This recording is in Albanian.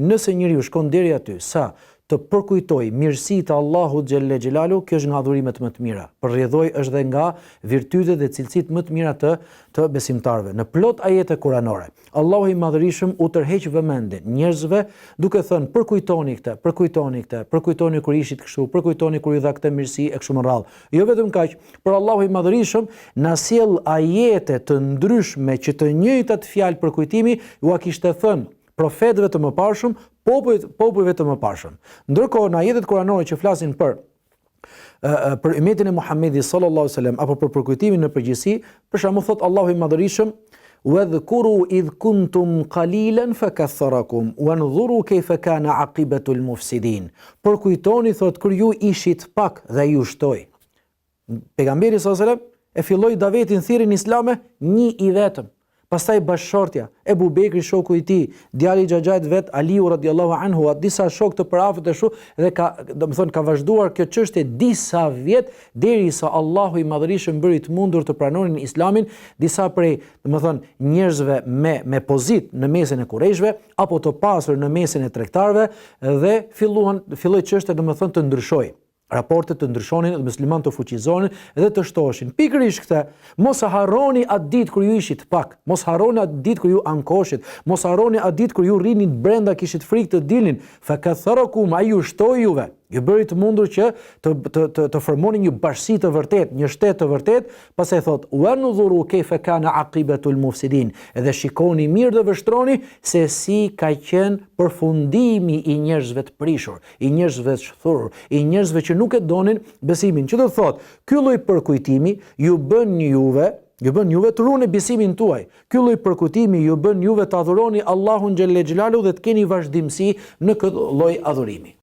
nëse njeriu shkon deri aty sa të përkujtoj mirësitë të Allahut xhelle xhelalu, kjo është nga adhurimet më të mira. Përrjedhoj është dhe nga virtytet dhe cilësitë më të mira të besimtarëve. Në plot ajete kuranore, Allahu i Madhërisëm u tërheq vëmendjen njerëzve duke thënë përkujtoni këtë, përkujtoni kur ishit kështu, përkujtoni kur ju dha këtë mirësi e kështu me radhë. Jo vetëm kaq, por Allahu i Madhërisëm na sjell ajete të ndryshme që të njëjtat fjalë përkujtimi ju kishte thënë profetëve të mëparshëm, popujve të mëparshëm. Ndërkohë në ajetet kuranore që flasin për umetin e Muhamedit sallallahu alaihi wasallam apo për përkujtimin në përgjithësi, për shembull thot Allahu i Madhërisëm: "Wadhkuru idh kuntum qalilan fakaththarakum wanzuru kayfa kana aqibatul mufsidin." Përkujtoni thot kur ju ishit pak dhe ju shtoi. Pejgamberi sallallahu alaihi wasallam e filloi davetin thirrjen islame një i vetëm. Pastaj bashkëshortja, Ebu Bekri shoku i tij, djali i Xhaxhait vet Aliu radhiyallahu anhu, disa shok të përafërt e shu dhe ka vazhduar kjo çështje disa vjet derisa Allahu i Madhërisëm bëri të mundur të pranonin Islamin disa prej, njerëzve me pozitë në mesin e kurreshve apo të pasur në mesin e tregtarëve dhe filloi çështja të ndryshojë. Raportet të ndryshonin, dhe musliman të fuqizonin dhe të shtoheshin. Pikërisht këtë, mos harroni atë ditë kur ju ishit pak, mos harroni atë ditë kur ju ankoshit, mos harroni atë ditë kur ju rrinin brenda kishit frikë të dilnin, fakaththarakum, ai ju shtoi juve. Ju bëri të mundur që të formoni një bashkësi të vërtet, një shtet të vërtet, pastaj thot: "Wanzuru kayfa kana aqibatul mufsidin." Edhe shikoni mirë dhe vështroni se si ka qenë përfundimi i njerëzve të prishur, i njerëzve të shthurur, i njerëzve që nuk e donin besimin. Që do të thot, ky lloj përkujtimi ju bën juve të ruani besimin tuaj. Ky lloj përkujtimi ju bën juve të adhuroni Allahun xhelle xhelalu dhe të keni vazhdimsi në këtë lloj adhurimi.